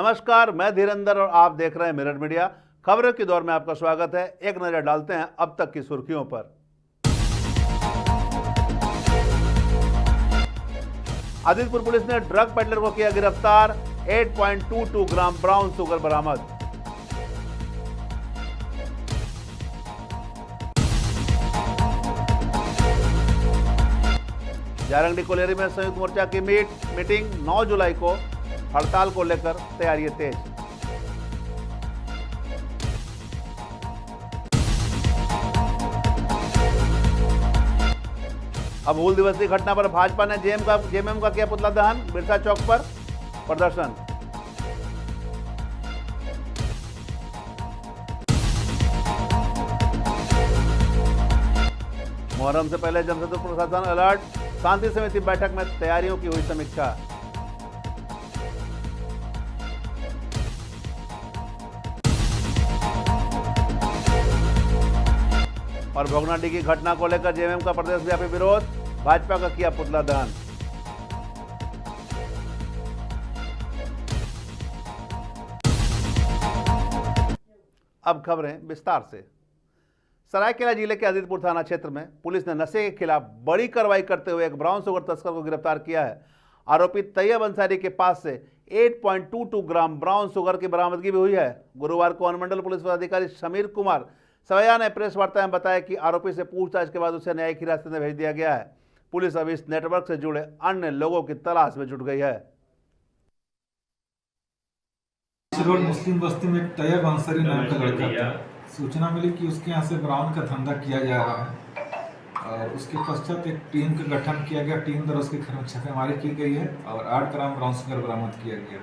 नमस्कार, मैं धीरेंद्र और आप देख रहे हैं मिरर मीडिया। खबरों के दौर में आपका स्वागत है। एक नजर डालते हैं अब तक की सुर्खियों पर। आदित्यपुर पुलिस ने ड्रग पेडलर को किया गिरफ्तार। 8.22 ग्राम ब्राउन शुगर बरामद। जारंगडी कोलेरी में संयुक्त मोर्चा की मीटिंग 9 जुलाई को। हड़ताल को लेकर तैयारियां तेज। अब हूल दिवस की घटना पर भाजपा ने जेएमएम का किया पुतला दहन। बिरसा चौक पर प्रदर्शन। मुहर्रम से पहले जमशेदपुर प्रशासन अलर्ट। शांति समिति बैठक में तैयारियों की हुई समीक्षा। और भोगनाडीह की घटना को लेकर जेएमएम का प्रदेशव्यापी विरोध। भाजपा का किया पुतला दहन। अब खबरें विस्तार से। सरायकेला जिले के आदित्यपुर थाना क्षेत्र में पुलिस ने नशे के खिलाफ बड़ी कार्रवाई करते हुए एक ब्राउन शुगर तस्कर को गिरफ्तार किया है। आरोपी तैयब अंसारी के पास से 8.22 ग्राम ब्राउन शुगर की बरामदगी भी हुई है। गुरुवार को अनुमंडल पुलिस पदाधिकारी समीर कुमार सवैया ने प्रेस वार्ता में बताया कि आरोपी से पूछताछ के बाद उसे न्यायिक हिरासत में भेज दिया गया है। पुलिस अब इस नेटवर्क से जुड़े अन्य लोगों की तलाश में जुट गई है। रोड मुस्लिम बस्ती में एक तैयब अंसारी नाम का लड़का था। सूचना मिली कि उसके यहाँ से ब्राउन का धंधा किया जा रहा है और उसके पश्चात एक टीम का गठन किया गया। टीम द्वारा उसके घर में छापेमारी की गई है और 8 ग्राम ब्राउन शुगर बरामद किया गया।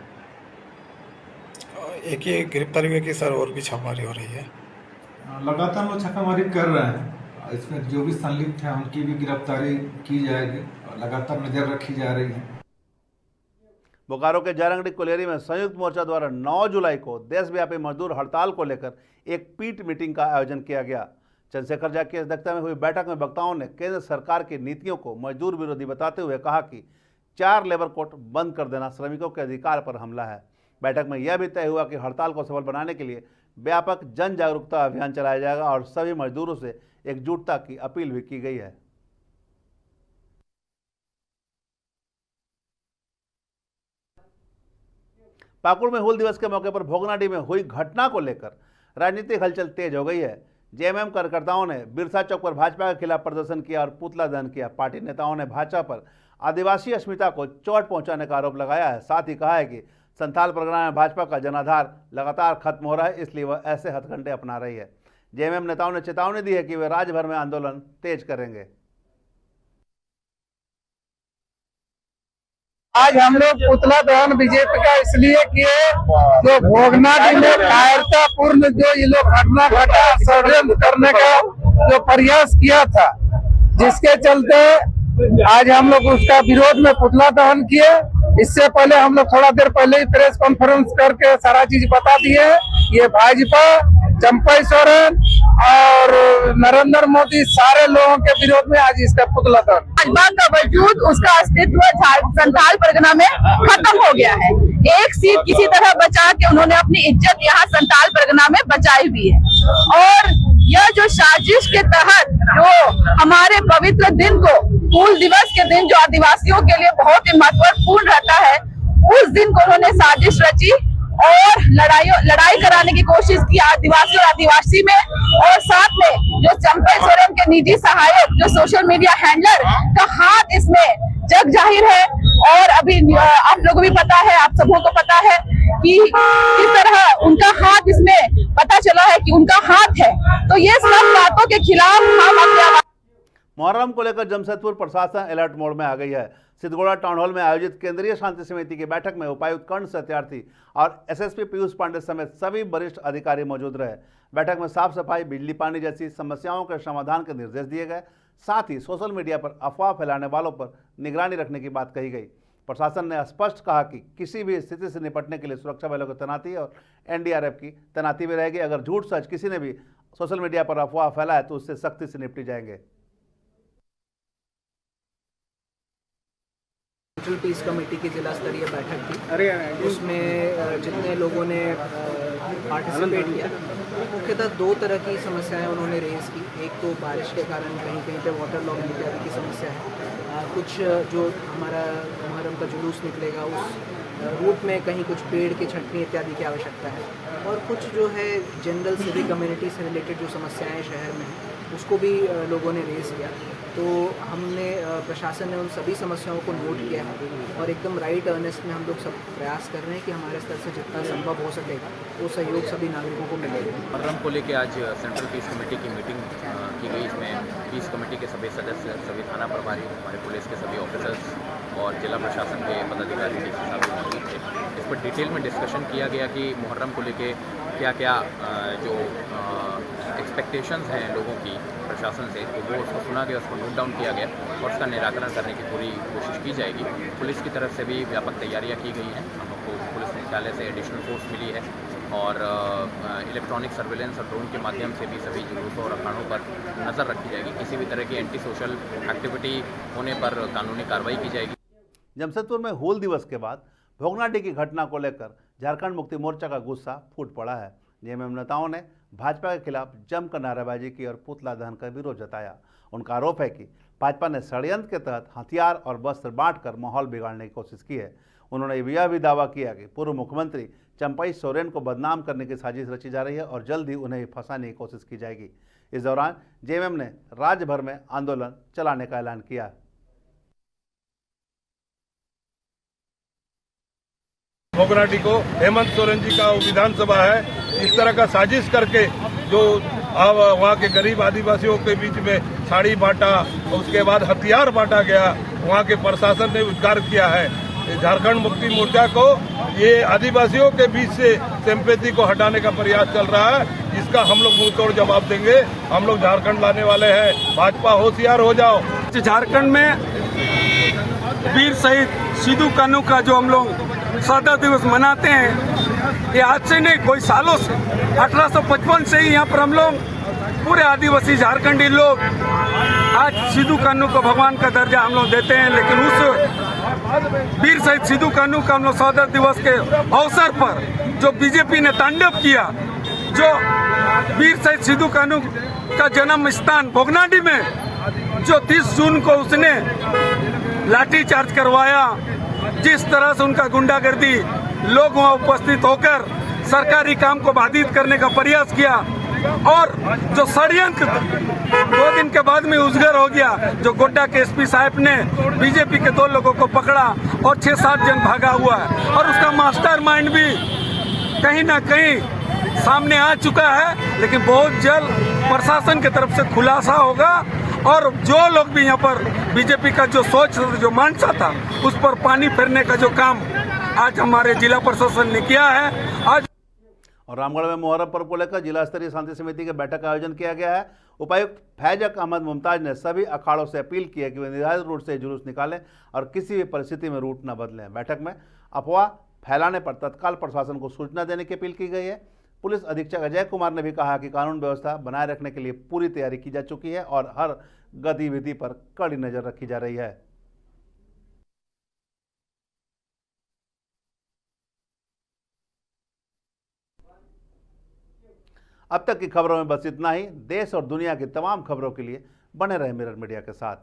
एक ही गिरफ्तारी हुई कि सर और भी छापेमारी हो रही है? लगातार वो छापेमारी कर रहे हैं। इसमें जो भी संलिप्त हैं उनकी भी गिरफ्तारी की जाएगी और लगातार नजर रखी जा रही है। बोकारो के जारंगडी कोलेरी में संयुक्त मोर्चा द्वारा 9 जुलाई को देशव्यापी मजदूर हड़ताल को लेकर एक पीट मीटिंग का आयोजन किया गया। चंद्रशेखर झा की अध्यक्षता में हुई बैठक में वक्ताओं ने केंद्र सरकार की नीतियों को मजदूर विरोधी बताते हुए कहा कि 4 लेबर कोड बंद कर देना श्रमिकों के अधिकार पर हमला है। बैठक में यह भी तय हुआ कि हड़ताल को सफल बनाने के लिए व्यापक जन जागरूकता अभियान चलाया जाएगा और सभी मजदूरों से एकजुटता की अपील भी की गई है। पाकुड़ में हूल दिवस के मौके पर भोगनाडीह में हुई घटना को लेकर राजनीतिक हलचल तेज हो गई है। जेएमएम कार्यकर्ताओं ने बिरसा चौक पर भाजपा के खिलाफ प्रदर्शन किया और पुतला दहन किया। पार्टी नेताओं ने भाजपा पर आदिवासी अस्मिता को चोट पहुंचाने का आरोप लगाया है। साथ ही कहा है कि संथाल परगना में भाजपा का जनाधार लगातार खत्म हो रहा है, इसलिए वह ऐसे हथकंडे अपना रही है। जेएमएम नेताओं ने चेतावनी दी है कि वे राज्य भर में आंदोलन तेज करेंगे। आज हम लोग पुतला दहन बीजेपी का इसलिए किए जो भोगनाडीह में कायरतापूर्ण जो ये लोग घटना घटा षड्यंत्र करने का जो प्रयास किया था, जिसके चलते आज हम लोग उसका विरोध में पुतला दहन किए। इससे पहले हम लोग थोड़ा देर पहले ही प्रेस कॉन्फ्रेंस करके सारा चीज बता दिए। ये भाजपा, चंपई सोरेन और नरेंद्र मोदी सारे लोगों के विरोध में आज इसका पुतला दहन। भाजपा का वजूद, उसका अस्तित्व संथाल परगना में खत्म हो गया है। एक सीट किसी तरह बचा के उन्होंने अपनी इज्जत यहाँ संथाल परगना में बचाई हुई है। और यह जो साजिश के तहत जो हमारे पवित्र दिन को, हूल दिवस के दिन जो आदिवासियों के लिए बहुत ही महत्वपूर्ण रहता है, उस दिन को उन्होंने साजिश रची और लड़ाई कराने की कोशिश की आदिवासी और आदिवासी में। और साथ में जो चंपई सोरेन के निजी सहायक, जो सोशल मीडिया हैंडलर का हाथ इसमें जग जाहिर है। और अभी आप लोगों को भी पता है, आप सबों को पता है कि किस तरह उनका हाथ इसमें पता चला है कि उनका हाथ है। तो ये सब बातों के खिलाफ हम अपने मुहर्रम को लेकर जमशेदपुर प्रशासन अलर्ट मोड में आ गई है। सिद्धगोड़ा टाउन हॉल में आयोजित केंद्रीय शांति समिति की बैठक में उपायुक्त कर्ण सत्यार्थी और एसएसपी पीयूष पांडे समेत सभी वरिष्ठ अधिकारी मौजूद रहे। बैठक में साफ सफाई, बिजली पानी जैसी समस्याओं के समाधान के निर्देश दिए गए। साथ ही सोशल मीडिया पर अफवाह फैलाने वालों पर निगरानी रखने की बात कही गई। प्रशासन ने स्पष्ट कहा कि किसी भी स्थिति से निपटने के लिए सुरक्षा बलों की तैनाती और एनडीआरएफ की तैनाती भी रहेगी। अगर झूठ सच किसी ने भी सोशल मीडिया पर अफवाह फैलाए तो उससे सख्ती से निपटी जाएंगे। सेंट्रल पीस कमेटी की जिला स्तरीय बैठक थी। उसमें जितने लोगों ने पार्टिसिपेट किया, मुख्यतः 2 तरह की समस्याएं उन्होंने रेज़ की। एक तो बारिश के कारण कहीं कहीं पे वाटर लॉगिंग इत्यादि की समस्या है। कुछ जो हमारा मुहर्रम का जुलूस निकलेगा उस रूट में कहीं कुछ पेड़ की छंटनी इत्यादि की आवश्यकता है, और कुछ जो है जनरल सिविक कम्युनिटी से रिलेटेड जो समस्याएं शहर में उसको भी लोगों ने रेज़ किया। तो हमने प्रशासन ने उन सभी समस्याओं को नोट किया है और एकदम राइट अर्नेस्ट में हम लोग सब प्रयास कर रहे हैं कि हमारे स्तर से जितना संभव हो सकेगा वो सहयोग सभी नागरिकों को मिलेगा। मुहर्रम को लेकर आज सेंट्रल पीस कमेटी की मीटिंग की गई। इसमें पीस कमेटी के सभी सदस्य, सभी थाना प्रभारी, हमारे पुलिस के सभी ऑफिसर्स और जिला प्रशासन के पदाधिकारी के साथ मौजूद थे। इस पर डिटेल में डिस्कशन किया गया कि मुहर्रम को लेके क्या क्या जो एक्सपेक्टेशंस हैं लोगों की प्रशासन से, तो वो उसको सुना गया, उसको नोट डाउन किया गया और उसका निराकरण करने की पूरी कोशिश की जाएगी। पुलिस की तरफ से भी व्यापक तैयारियां की गई हैं। हम लोग को पुलिस मुख्यालय से एडिशनल फोर्स मिली है और इलेक्ट्रॉनिक सर्वेलेंस और ड्रोन के माध्यम से भी सभी जुलूसों और अखाड़ों पर नज़र रखी जाएगी। किसी भी तरह की एंटी सोशल एक्टिविटी होने पर कानूनी कार्रवाई की जाएगी। जमशेदपुर में हूल दिवस के बाद भोगनाडीह की घटना को लेकर झारखंड मुक्ति मोर्चा का गुस्सा फूट पड़ा है। जेएमएम नेताओं ने भाजपा के खिलाफ जमकर नारेबाजी की और पुतला दहन का विरोध जताया। उनका आरोप है कि भाजपा ने षड्यंत्र के तहत हथियार और वस्त्र बांटकर माहौल बिगाड़ने की कोशिश की है। उन्होंने यह भी दावा किया कि पूर्व मुख्यमंत्री चंपई सोरेन को बदनाम करने की साजिश रची जा रही है और जल्द ही उन्हें फंसाने की कोशिश की जाएगी। इस दौरान जेएमएम ने राज्य भर में आंदोलन चलाने का ऐलान किया। भोगनाडीह को हेमंत सोरेन जी का विधानसभा है, इस तरह का साजिश करके जो वहाँ के गरीब आदिवासियों के बीच में साड़ी बांटा, उसके बाद हथियार बांटा गया, वहाँ के प्रशासन ने उद्गार किया है। झारखंड मुक्ति मोर्चा को ये आदिवासियों के बीच से सिंपैथी को हटाने का प्रयास चल रहा है। इसका हम लोग मुंह तोड़ जवाब देंगे। हम लोग झारखंड लाने वाले हैं। भाजपा होशियार हो जाओ। झारखंड में वीर शहीद सिद्धू कान्हू का जो हम लोग 14 दिवस मनाते हैं, ये आज से नहीं, कोई सालों से 1855 से ही यहाँ पर हम लोग पूरे आदिवासी झारखंडी लोग आज सिद्धू कान्हू को भगवान का दर्जा हम लोग देते हैं। लेकिन उस वीर शहीद सिद्धू कान्हू का हम लोग 14 दिवस के अवसर पर जो बीजेपी ने तांडव किया, जो वीर शहीद सिद्धू कान्हू का जन्म स्थान भोगनाडीह में जो 30 जून को उसने लाठीचार्ज करवाया, जिस तरह से उनका गुंडागर्दी लोग वहां उपस्थित होकर सरकारी काम को बाधित करने का प्रयास किया और जो षड्यंत्र 2 दिन के बाद में उजागर हो गया, जो गोड्डा के एसपी साहब ने बीजेपी के 2 लोगों को पकड़ा और 6-7 जन भागा हुआ है और उसका मास्टरमाइंड भी कहीं ना कहीं सामने आ चुका है। लेकिन बहुत जल्द प्रशासन की तरफ से खुलासा होगा और जो लोग भी यहाँ पर बीजेपी का जो सोच, जो मानसा था, उस पर पानी फेरने का जो काम आज हमारे जिला प्रशासन ने किया है। आज और रामगढ़ में मुहर्रम पर्व को लेकर जिला स्तरीय शांति समिति के बैठक का आयोजन किया गया है। उपायुक्त फैजक अहमद मुमताज ने सभी अखाड़ों से अपील की है कि वे निर्धारित रूट से जुलूस निकालें और किसी भी परिस्थिति में रूट न बदलें। बैठक में अफवाह फैलाने पर तत्काल प्रशासन को सूचना देने की अपील की गई है। पुलिस अधीक्षक अजय कुमार ने भी कहा कि कानून व्यवस्था बनाए रखने के लिए पूरी तैयारी की जा चुकी है और हर गतिविधि पर कड़ी नजर रखी जा रही है। अब तक की खबरों में बस इतना ही। देश और दुनिया की तमाम खबरों के लिए बने रहे मिरर मीडिया के साथ।